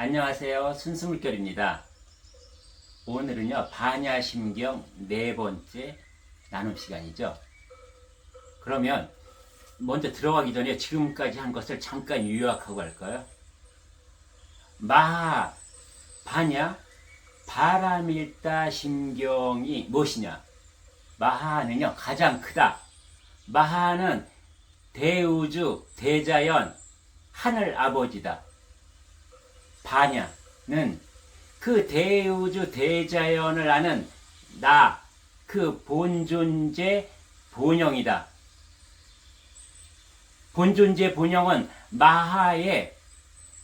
안녕하세요. 순수물결입니다. 오늘은요, 반야심경 네 번째 나눔 시간이죠. 그러면 먼저 들어가기 전에 지금까지 한 것을 잠깐 요약하고 갈까요? 마하, 반야, 바라밀다 심경이 무엇이냐? 마하는요, 가장 크다. 마하는 대우주, 대자연, 하늘 아버지다. 반야는 그 대우주 대자연을 아는 나, 그 본존재 본영이다. 본존재 본영은 마하의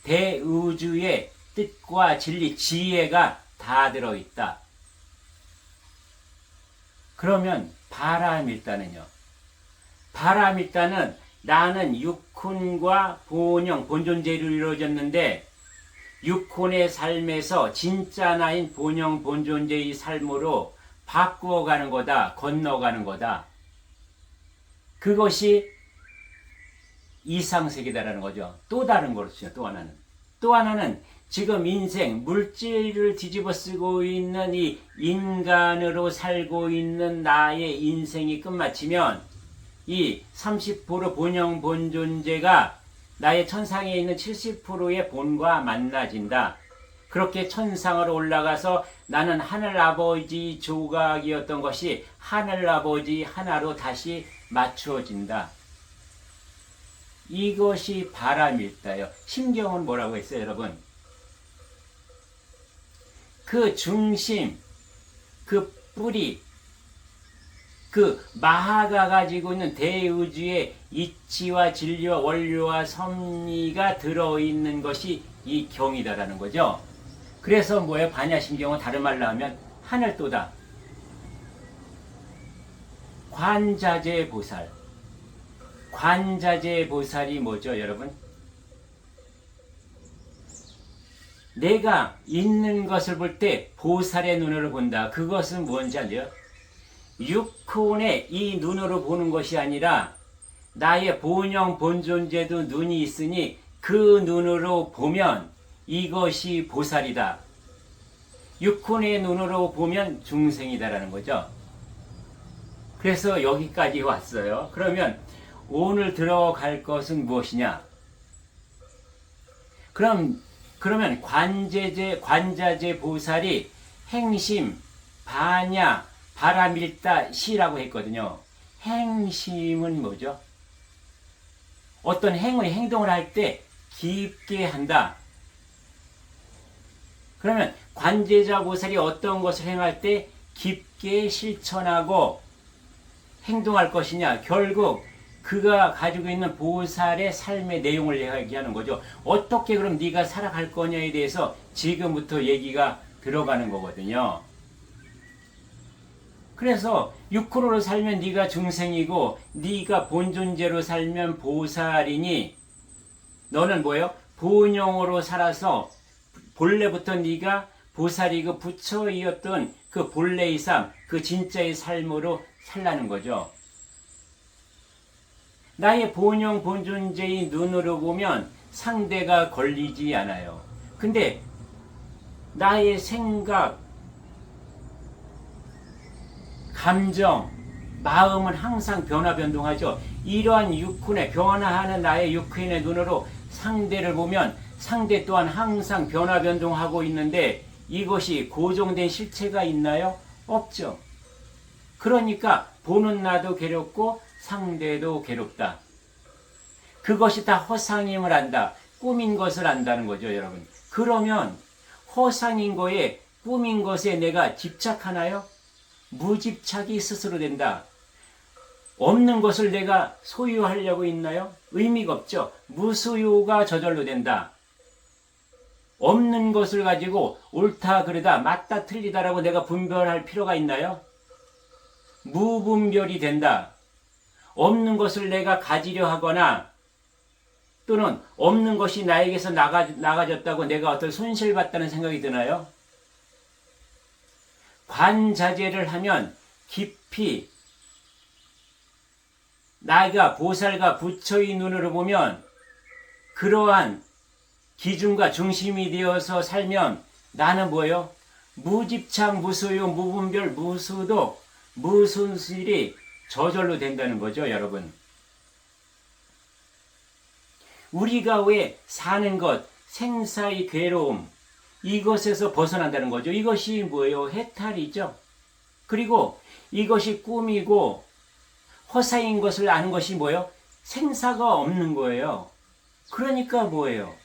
대우주의 뜻과 진리, 지혜가 다 들어있다. 그러면 바라밀다는요? 바라밀다는 나는 육훈과 본영, 본존재로 이루어졌는데 육혼의 삶에서 진짜 나인 본영 본존재의 삶으로 바꾸어가는 거다. 건너가는 거다. 그것이 이상세계다라는 거죠. 또 다른 거죠. 또 하나는 지금 인생, 물질을 뒤집어 쓰고 있는 이 인간으로 살고 있는 나의 인생이 끝마치면 이 30% 본영 본존재가 나의 천상에 있는 70%의 본과 만나진다. 그렇게 천상으로 올라가서 나는 하늘아버지 조각이었던 것이 하늘아버지 하나로 다시 맞추어진다. 이것이 바라밀다요. 심경은 뭐라고 했어요, 여러분? 그 중심, 그 뿌리, 그 마하가 가지고 있는 대우주의 이치와 진리와 원료와 섭리가 들어있는 것이 이 경이다라는 거죠. 그래서 뭐예요? 반야심경은 다른 말로 하면 하늘도다. 관자재 보살. 관자재 보살이 뭐죠, 여러분? 내가 있는 것을 볼 때 보살의 눈으로 본다. 그것은 뭔지 알죠? 육혼의 이 눈으로 보는 것이 아니라 나의 본영 본존재도 눈이 있으니 그 눈으로 보면 이것이 보살이다. 육혼의 눈으로 보면 중생이다라는 거죠. 그래서 여기까지 왔어요. 그러면 오늘 들어갈 것은 무엇이냐? 그러면 관자재 보살이 행심, 반야, 바라밀다 시라고 했거든요. 행심은 뭐죠? 어떤 행동을 할 때 깊게 한다. 그러면 관제자 보살이 어떤 것을 행할 때 깊게 실천하고 행동할 것이냐? 결국 그가 가지고 있는 보살의 삶의 내용을 얘기하는 거죠. 어떻게 그럼 네가 살아갈 거냐에 대해서 지금부터 얘기가 들어가는 거거든요. 그래서 육호로 살면 네가 중생이고 네가 본존재로 살면 보살이니 너는 뭐예요? 본영으로 살아서 본래부터 네가 보살이고 부처이었던 그 본래의 삶, 그 진짜의 삶으로 살라는 거죠. 나의 본영 본존재의 눈으로 보면 상대가 걸리지 않아요. 근데 나의 생각, 감정, 마음은 항상 변화변동하죠. 이러한 육훈의 변화하는 나의 육훈의 눈으로 상대를 보면 상대 또한 항상 변화변동하고 있는데 이것이 고정된 실체가 있나요? 없죠. 그러니까 보는 나도 괴롭고 상대도 괴롭다. 그것이 다 허상임을 안다. 꿈인 것을 안다는 거죠, 여러분. 그러면 허상인 거에 꿈인 것에 내가 집착하나요? 무집착이 스스로 된다. 없는 것을 내가 소유하려고 있나요? 의미가 없죠. 무소유가 저절로 된다. 없는 것을 가지고 옳다 그르다 맞다 틀리다라고 내가 분별할 필요가 있나요? 무분별이 된다. 없는 것을 내가 가지려 하거나 또는 없는 것이 나에게서 나가졌다고 내가 어떤 손실받다는 생각이 드나요? 관자재를 하면 깊이 나가 보살과 부처의 눈으로 보면 그러한 기준과 중심이 되어서 살면 나는 뭐예요? 무집착, 무소유, 무분별, 무수독, 무순실이 저절로 된다는 거죠, 여러분. 우리가 왜 사는 것, 생사의 괴로움, 이것에서 벗어난다는 거죠. 이것이 뭐예요? 해탈이죠. 그리고 이것이 꿈이고 허사인 것을 아는 것이 뭐예요? 생사가 없는 거예요. 그러니까 뭐예요?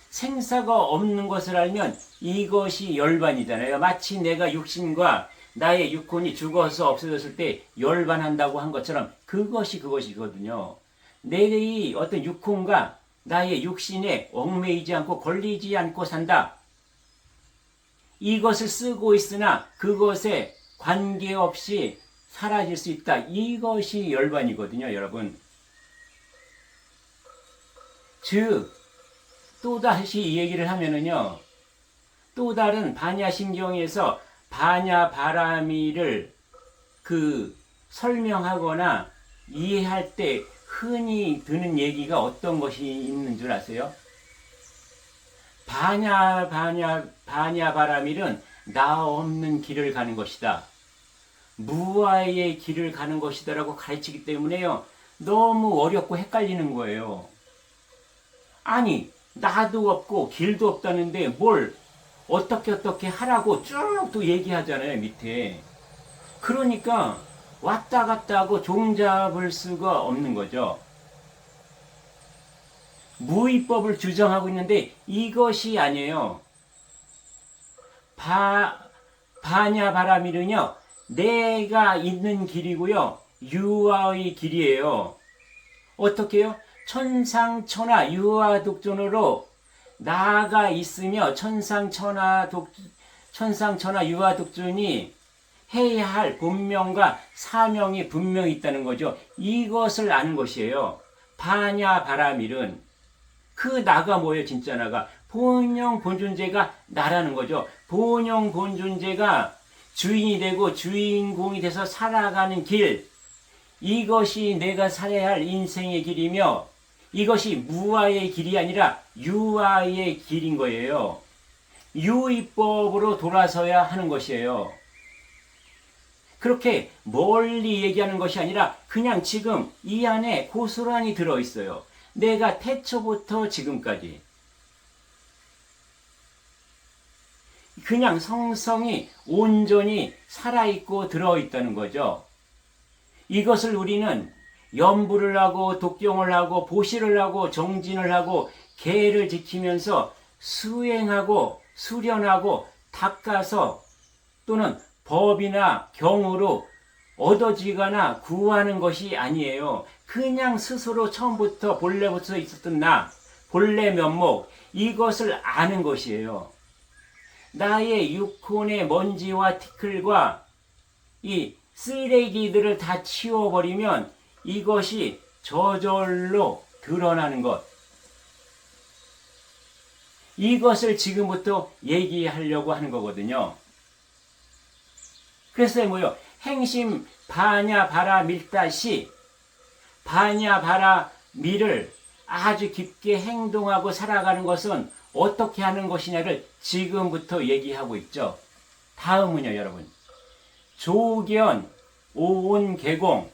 생사가 없는 것을 알면 이것이 열반이잖아요. 마치 내가 육신과 나의 육혼이 죽어서 없어졌을 때 열반한다고 한 것처럼 그것이거든요. 내의 어떤 육혼과 나의 육신에 얽매이지 않고 걸리지 않고 산다. 이것을 쓰고 있으나 그것에 관계없이 사라질 수 있다. 이것이 열반이거든요, 여러분. 즉, 또다시 이 얘기를 하면은요, 또 다른 반야심경에서 반야바라미를 설명하거나 이해할 때 흔히 드는 얘기가 어떤 것이 있는 줄 아세요? 반야바라밀은 나 없는 길을 가는 것이다. 무아의 길을 가는 것이다라고 가르치기 때문에요. 너무 어렵고 헷갈리는 거예요. 아니, 나도 없고 길도 없다는데 뭘 어떻게 하라고 쭉 또 얘기하잖아요, 밑에. 그러니까 왔다 갔다 하고 종잡을 수가 없는 거죠. 무위법을 주장하고 있는데 이것이 아니에요. 반야바라밀은요, 내가 있는 길이고요, 유아의 길이에요. 어떻게 해요? 천상천하 유아독존으로 나가 있으며 천상천하 유아독존이 해야 할 본명과 사명이 분명히 있다는 거죠. 이것을 아는 것이에요. 반야바라밀은 그 나가 뭐예요? 진짜 나가 본영 본존재가 나라는 거죠. 본영 본존재가 주인이 되고 주인공이 돼서 살아가는 길, 이것이 내가 살아야 할 인생의 길이며 이것이 무아의 길이 아니라 유아의 길인 거예요. 유의법으로 돌아서야 하는 것이에요. 그렇게 멀리 얘기하는 것이 아니라 그냥 지금 이 안에 고스란히 들어있어요. 내가 태초부터 지금까지. 그냥 성성이 온전히 살아있고 들어있다는 거죠. 이것을 우리는 염불을 하고 독경을 하고 보시를 하고 정진을 하고 계를 지키면서 수행하고 수련하고 닦아서 또는 법이나 경으로 얻어지거나 구하는 것이 아니에요. 그냥 스스로 처음부터 본래부터 있었던 나, 본래 면목, 이것을 아는 것이에요. 나의 육혼의 먼지와 티끌과 이 쓰레기들을 다 치워버리면 이것이 저절로 드러나는 것. 이것을 지금부터 얘기하려고 하는 거거든요. 그래서 뭐요? 행심 반야바라밀다시, 반야바라밀을 아주 깊게 행동하고 살아가는 것은 어떻게 하는 것이냐를 지금부터 얘기하고 있죠. 다음은요, 여러분. 조견, 오온개공,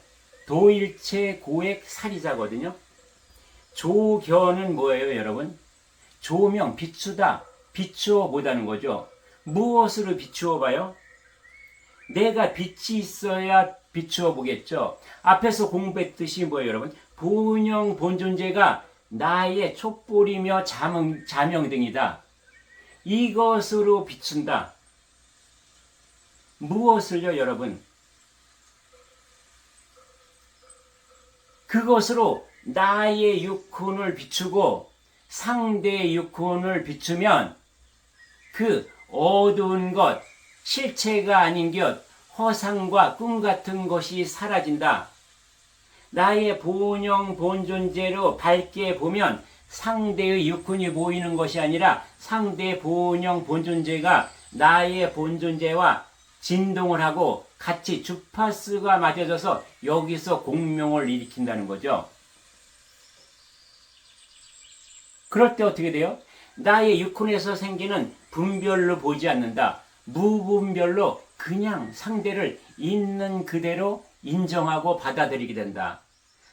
도일체, 고액, 살이자거든요. 조견은 뭐예요, 여러분? 조명, 비추다, 비추어 보다는 거죠. 무엇으로 비추어 봐요? 내가 빛이 있어야 비추어 보겠죠. 앞에서 공부했듯이 뭐예요, 여러분? 본영, 본존재가 나의 촛불이며 자명등이다. 이것으로 비춘다. 무엇을요, 여러분? 그것으로 나의 육혼을 비추고 상대의 육혼을 비추면 그 어두운 것, 실체가 아닌 것, 허상과 꿈 같은 것이 사라진다. 나의 본영 본존재로 밝게 보면 상대의 육혼이 보이는 것이 아니라 상대의 본영 본존재가 나의 본존재와 진동을 하고 같이 주파수가 맞아져서 여기서 공명을 일으킨다는 거죠. 그럴 때 어떻게 돼요? 나의 육혼에서 생기는 분별로 보지 않는다. 무분별로 그냥 상대를 있는 그대로 인정하고 받아들이게 된다.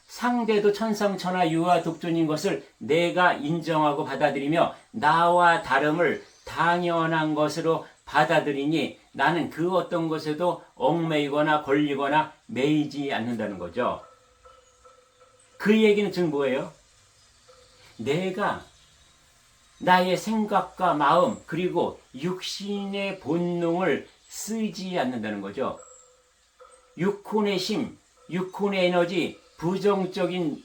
상대도 천상천하 유아 독존인 것을 내가 인정하고 받아들이며 나와 다름을 당연한 것으로 받아들이니 나는 그 어떤 것에도 얽매이거나 걸리거나 매이지 않는다는 거죠. 그 얘기는 즉 뭐예요? 내가 나의 생각과 마음 그리고 육신의 본능을 쓰지 않는다는 거죠. 육혼의 힘, 육혼의 에너지, 부정적인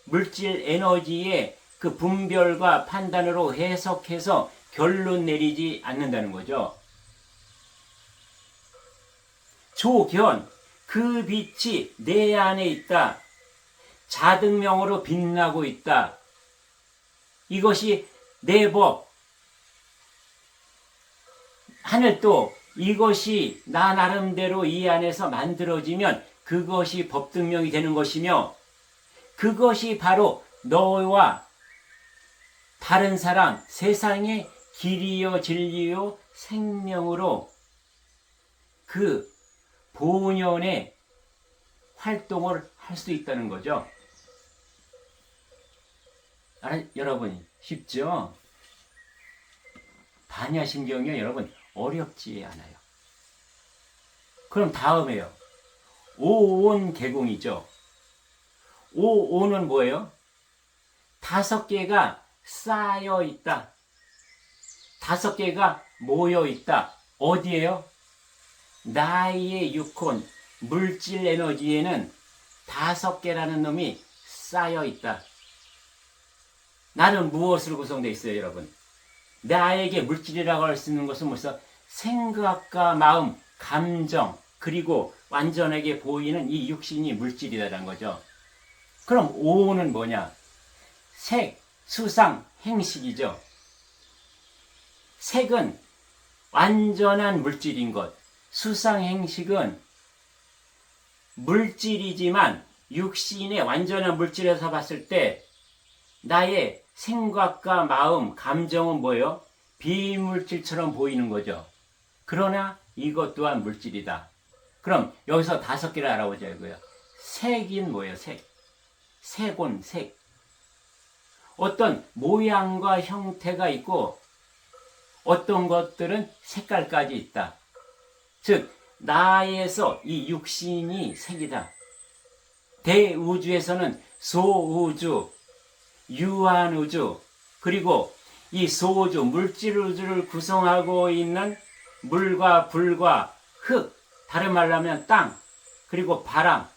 물질 에너지의 그 분별과 판단으로 해석해서 결론 내리지 않는다는 거죠. 조견, 그 빛이 내 안에 있다. 자등명으로 빛나고 있다. 이것이 내 법, 하늘도 이것이 나 나름대로 이 안에서 만들어지면 그것이 법등명이 되는 것이며 그것이 바로 너와 다른 사람, 세상의 길이요 진리요 생명으로 그 본연의 활동을 할 수 있다는 거죠. 여러분 쉽죠? 반야심경이 여러분 어렵지 않아요. 그럼 다음에요. 오온 개공이죠. 오온은 뭐예요? 5개가 쌓여 있다. 5개가 모여 있다. 어디에요? 나의 육혼, 물질 에너지에는 5개라는 놈이 쌓여 있다. 나는 무엇으로 구성되어 있어요, 여러분? 나에게 물질이라고 할 수 있는 것은 벌써 생각과 마음, 감정, 그리고 완전하게 보이는 이 육신이 물질이라는 거죠. 그럼 오는 뭐냐? 색, 수상, 행식이죠. 색은 완전한 물질인 것. 수상, 행식은 물질이지만 육신의 완전한 물질에서 봤을 때 나의 생각과 마음, 감정은 뭐예요? 비물질처럼 보이는 거죠. 그러나 이것 또한 물질이다. 그럼 여기서 5개를 알아보자고요. 색인 뭐예요? 색. 색온, 색. 어떤 모양과 형태가 있고 어떤 것들은 색깔까지 있다. 즉 나에서 이 육신이 색이다. 대우주에서는 소우주, 유한우주, 그리고 이 소우주, 물질우주를 구성하고 있는 물과 불과 흙, 다른 말로 하면 땅, 그리고 바람,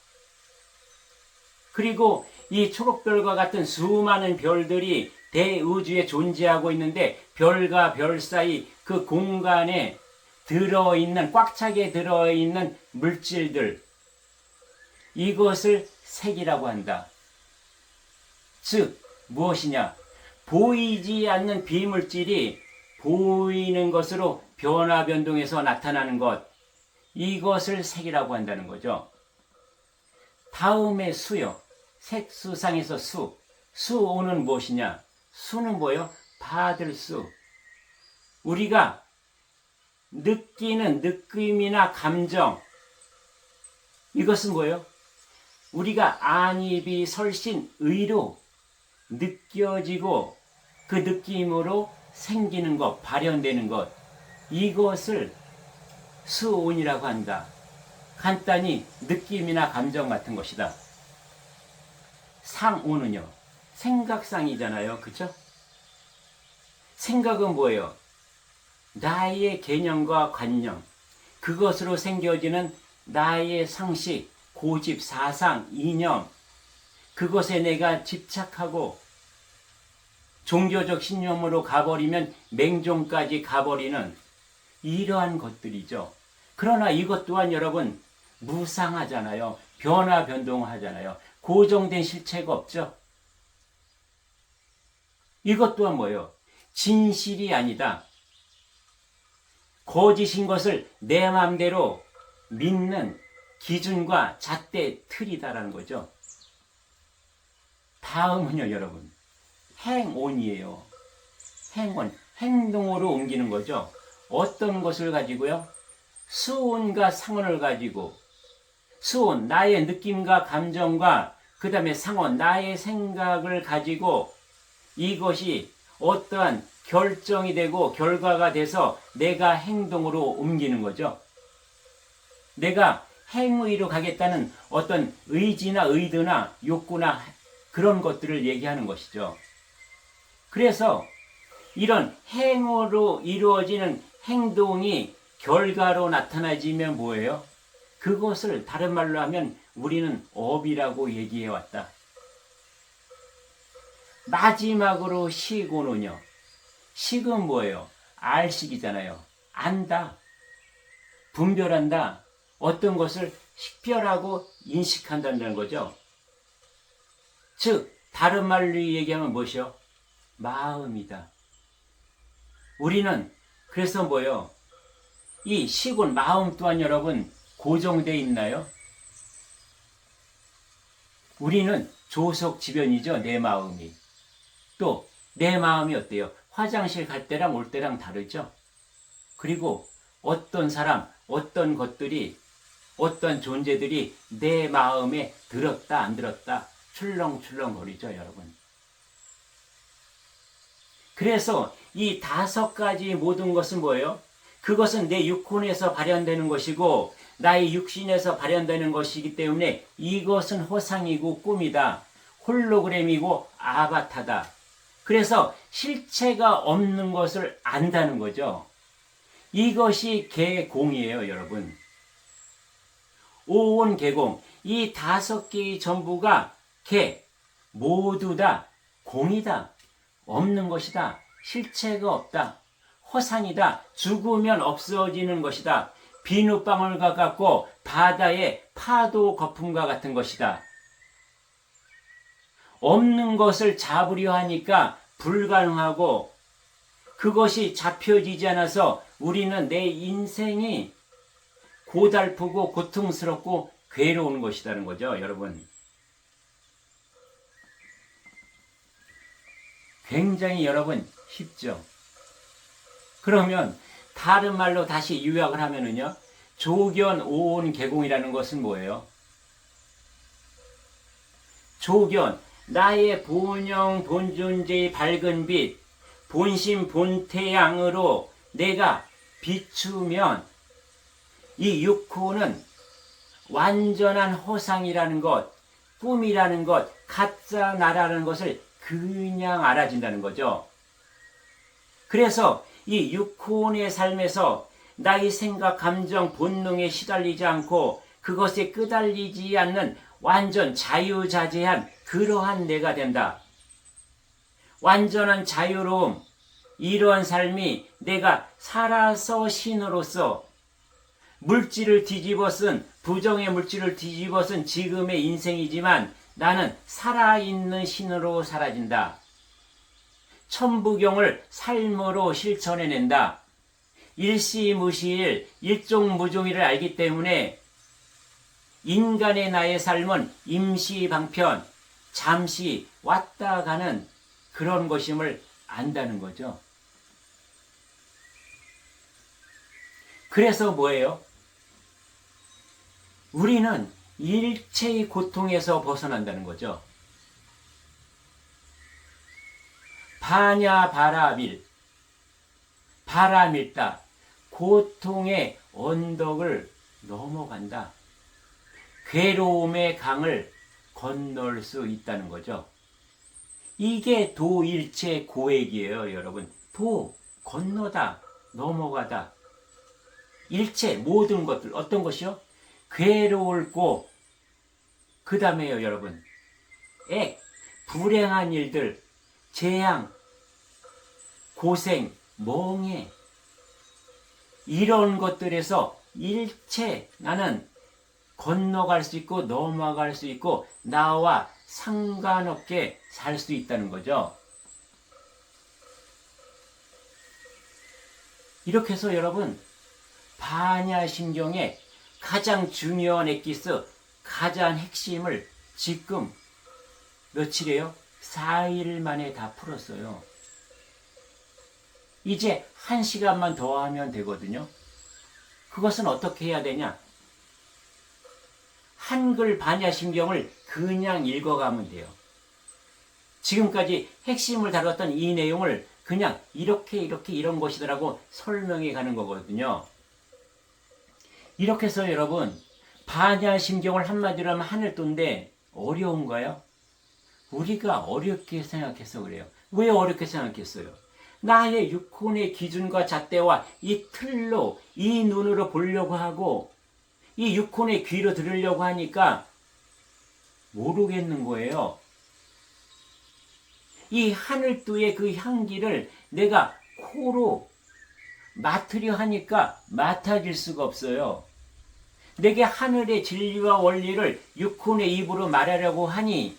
그리고 이 초록별과 같은 수많은 별들이 대우주에 존재하고 있는데 별과 별 사이 그 공간에 들어있는, 꽉 차게 들어있는 물질들, 이것을 색이라고 한다. 즉 무엇이냐? 보이지 않는 비물질이 보이는 것으로 변화 변동해서 나타나는 것, 이것을 색이라고 한다는 거죠. 다음에 수요. 색수상에서 수. 수오는 무엇이냐? 수는 뭐예요? 받을 수. 우리가 느끼는 느낌이나 감정, 이것은 뭐예요? 우리가 안입이 설신 의로 느껴지고 그 느낌으로 생기는 것, 발현되는 것, 이것을 수온이라고 한다. 간단히 느낌이나 감정 같은 것이다. 상오는요, 생각상이잖아요. 그쵸? 생각은 뭐예요? 나의 개념과 관념, 그것으로 생겨지는 나의 상식, 고집, 사상, 이념, 그것에 내가 집착하고 종교적 신념으로 가버리면 맹종까지 가버리는 이러한 것들이죠. 그러나 이것 또한 여러분 무상하잖아요. 변화 변동하잖아요. 고정된 실체가 없죠. 이것 또한 뭐예요? 진실이 아니다. 거짓인 것을 내 마음대로 믿는 기준과 잣대 틀이다라는 거죠. 다음은요, 여러분. 행온이에요. 행운, 행동으로 옮기는 거죠. 어떤 것을 가지고요? 수온과 상온을 가지고, 수온, 나의 느낌과 감정과 그 다음에 상온, 나의 생각을 가지고 이것이 어떠한 결정이 되고 결과가 돼서 내가 행동으로 옮기는 거죠. 내가 행위로 가겠다는 어떤 의지나 의도나 욕구나 그런 것들을 얘기하는 것이죠. 그래서 이런 행으로 이루어지는 행동이 결과로 나타나지면 뭐예요? 그것을 다른 말로 하면 우리는 업이라고 얘기해 왔다. 마지막으로 시고는요. 식은 뭐예요? 알식이잖아요. 안다. 분별한다. 어떤 것을 식별하고 인식한다는 거죠. 즉 다른 말로 얘기하면 무엇이요? 마음이다. 우리는 그래서 뭐예요? 이 시군 마음 또한 여러분 고정되어 있나요? 우리는 조석지변이죠. 내 마음이. 또 내 마음이 어때요? 화장실 갈 때랑 올 때랑 다르죠. 그리고 어떤 사람, 어떤 것들이, 어떤 존재들이 내 마음에 들었다 안 들었다 출렁출렁 거리죠, 여러분. 그래서 이 5가지 모든 것은 뭐예요? 그것은 내 육혼에서 발현되는 것이고 나의 육신에서 발현되는 것이기 때문에 이것은 허상이고 꿈이다. 홀로그램이고 아바타다. 그래서 실체가 없는 것을 안다는 거죠. 이것이 개공이에요, 여러분. 오온 개공. 이 5개의 전부가 개, 모두 다 공이다. 없는 것이다. 실체가 없다. 허상이다. 죽으면 없어지는 것이다. 비눗방울과 같고 바다의 파도 거품과 같은 것이다. 없는 것을 잡으려 하니까 불가능하고 그것이 잡혀지지 않아서 우리는 내 인생이 고달프고 고통스럽고 괴로운 것이라는 거죠, 여러분. 굉장히 여러분 쉽죠. 그러면 다른 말로 다시 요약을 하면은요, 조견 오온 개공이라는 것은 뭐예요? 조견, 나의 본영 본존재의 밝은 빛, 본심 본태양으로 내가 비추면 이 육호는 완전한 허상이라는 것, 꿈이라는 것, 가짜 나라는 것을 그냥 알아진다는 거죠. 그래서 이 육혼의 삶에서 나의 생각, 감정, 본능에 시달리지 않고 그것에 끄달리지 않는 완전 자유자재한 그러한 내가 된다. 완전한 자유로움, 이러한 삶이 내가 살아서 신으로서 물질을 뒤집어쓴, 부정의 물질을 뒤집어쓴 지금의 인생이지만 나는 살아있는 신으로 사라진다. 천부경을 삶으로 실천해낸다. 일시무시일, 일종무종일을 알기 때문에 인간의 나의 삶은 임시방편, 잠시 왔다 가는 그런 것임을 안다는 거죠. 그래서 뭐예요? 우리는 일체의 고통에서 벗어난다는 거죠. 바냐바라밀, 바라밀다, 고통의 언덕을 넘어간다. 괴로움의 강을 건널 수 있다는 거죠. 이게 도일체 고액이에요, 여러분. 도, 건너다, 넘어가다. 일체, 모든 것들, 어떤 것이요? 괴로울 고, 그 다음에요, 여러분. 액, 불행한 일들, 재앙, 고생, 멍해. 이런 것들에서 일체 나는 건너갈 수 있고 넘어갈 수 있고 나와 상관없게 살 수 있다는 거죠. 이렇게 해서 여러분 반야심경의 가장 중요한 엑기스, 가장 핵심을 지금 며칠이에요? 4일 만에 다 풀었어요. 이제 1시간만 더 하면 되거든요. 그것은 어떻게 해야 되냐? 한글 반야심경을 그냥 읽어가면 돼요. 지금까지 핵심을 다뤘던 이 내용을 그냥 이렇게 이런 것이더라고 설명해 가는 거거든요. 이렇게 해서 여러분, 반야심경을 한마디로 하면 하늘도인데 어려운가요? 우리가 어렵게 생각해서 그래요. 왜 어렵게 생각했어요? 나의 육혼의 기준과 잣대와 이 틀로, 이 눈으로 보려고 하고 이 육혼의 귀로 들으려고 하니까 모르겠는 거예요. 이 하늘두의 그 향기를 내가 코로 맡으려 하니까 맡아질 수가 없어요. 내게 하늘의 진리와 원리를 육혼의 입으로 말하려고 하니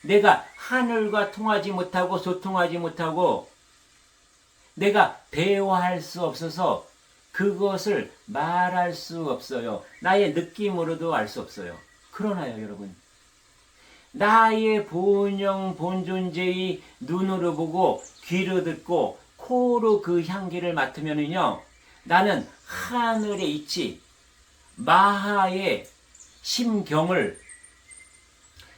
내가 하늘과 통하지 못하고 소통하지 못하고 내가 대화할 수 없어서 그것을 말할 수 없어요. 나의 느낌으로도 알 수 없어요. 그러나요, 여러분? 나의 본영, 본존재의 눈으로 보고 귀로 듣고 코로 그 향기를 맡으면은요, 나는 하늘의 이치, 마하의 심경을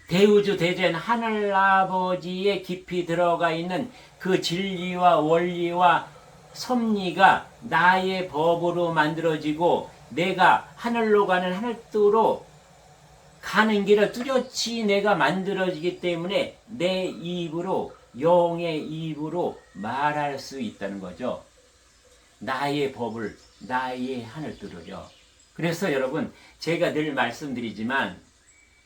대우주 대전 하늘아버지의 깊이 들어가 있는 그 진리와 원리와 섭리가 나의 법으로 만들어지고 내가 하늘로 가는 하늘도로 가는 길을 뚜렷이 내가 만들어지기 때문에 내 입으로, 영의 입으로 말할 수 있다는 거죠. 나의 법을, 나의 하늘도로요. 그래서 여러분, 제가 늘 말씀드리지만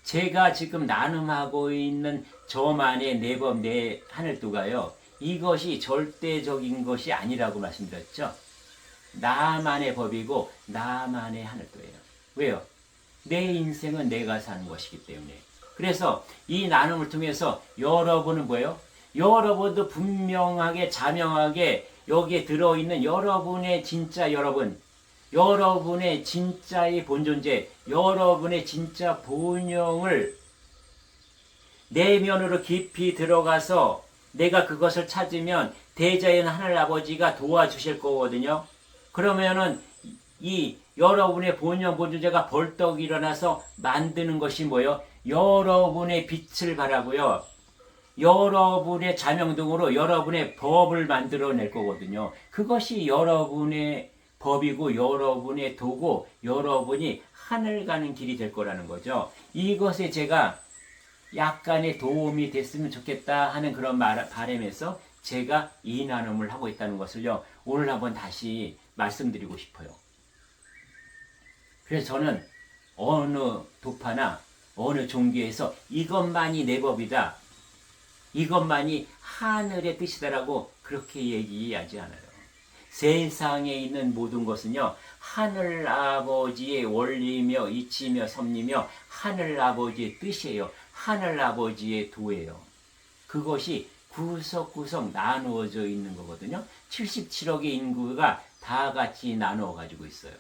제가 지금 나눔하고 있는 저만의 내 법, 내 하늘도가요, 이것이 절대적인 것이 아니라고 말씀드렸죠. 나만의 법이고 나만의 하늘도예요. 왜요? 내 인생은 내가 사는 것이기 때문에. 그래서 이 나눔을 통해서 여러분은 뭐예요? 여러분도 분명하게 자명하게 여기에 들어있는 여러분의 진짜 여러분, 여러분의 진짜의 본존재, 여러분의 진짜 본영을 내면으로 깊이 들어가서 내가 그것을 찾으면 대자연 하늘아버지가 도와주실 거거든요. 그러면은 이 여러분의 본영 본존재가 벌떡 일어나서 만드는 것이 뭐예요? 여러분의 빛을 바라고요. 여러분의 자명등으로 여러분의 법을 만들어낼 거거든요. 그것이 여러분의 법이고 여러분의 도고 여러분이 하늘 가는 길이 될 거라는 거죠. 이것에 제가 약간의 도움이 됐으면 좋겠다 하는 그런 바람에서 제가 이 나눔을 하고 있다는 것을요, 오늘 한번 다시 말씀드리고 싶어요. 그래서 저는 어느 도파나 어느 종교에서 이것만이 내 법이다, 이것만이 하늘의 뜻이다라고 그렇게 얘기하지 않아요. 세상에 있는 모든 것은요, 하늘 아버지의 원리며 이치며 섭리며 하늘 아버지의 뜻이에요. 하늘 아버지의 도예요. 그것이 구석구석 나누어져 있는 거거든요. 77억의 인구가 다 같이 나누어 가지고 있어요.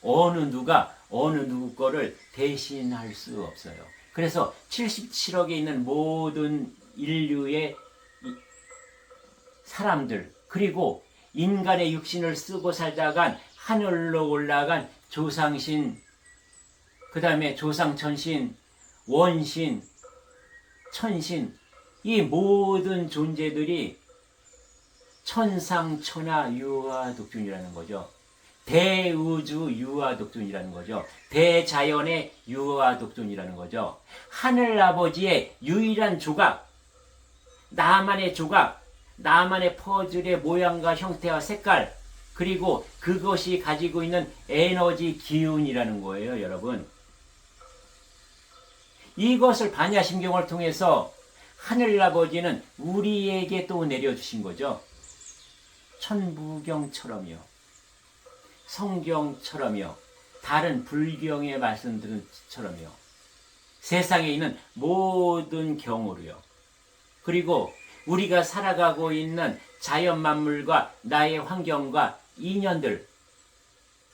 어느 누가 어느 누구 거를 대신할 수 없어요. 그래서 77억에 있는 모든 인류의 사람들, 그리고 인간의 육신을 쓰고 살다간 하늘로 올라간 조상신, 그 다음에 조상천신, 원신, 천신, 이 모든 존재들이 천상천하 유아독존이라는 거죠. 대우주 유아독존이라는 거죠. 대자연의 유아독존이라는 거죠. 하늘아버지의 유일한 조각, 나만의 조각, 나만의 퍼즐의 모양과 형태와 색깔, 그리고 그것이 가지고 있는 에너지 기운이라는 거예요, 여러분. 이것을 반야심경을 통해서 하늘아버지는 우리에게 또 내려주신 거죠. 천부경처럼요, 성경처럼요, 다른 불경의 말씀들처럼요, 세상에 있는 모든 경우로요. 그리고 우리가 살아가고 있는 자연 만물과 나의 환경과 인연들,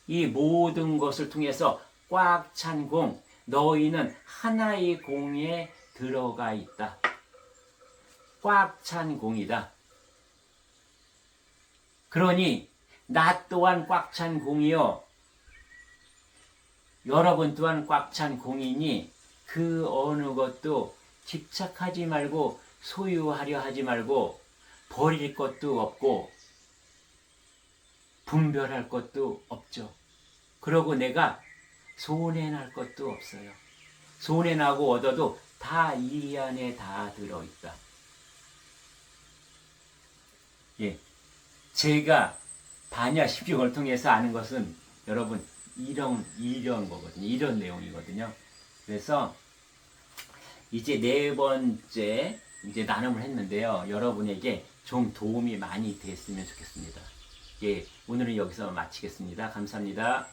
이 모든 것을 통해서 꽉 찬 공, 너희는 하나의 공에 들어가 있다. 꽉 찬 공이다. 그러니 나 또한 꽉 찬 공이요. 여러분 또한 꽉 찬 공이니 그 어느 것도 집착하지 말고 소유하려 하지 말고 버릴 것도 없고 분별할 것도 없죠. 그러고 내가 손해날 것도 없어요. 손해나고 얻어도 다 이 안에 다 들어있다. 예, 제가 반야 십경을 통해서 아는 것은 여러분 이런 거거든요. 이런 내용이거든요. 그래서 이제 네 번째 이제 나눔을 했는데요. 여러분에게 좀 도움이 많이 됐으면 좋겠습니다. 예, 오늘은 여기서 마치겠습니다. 감사합니다.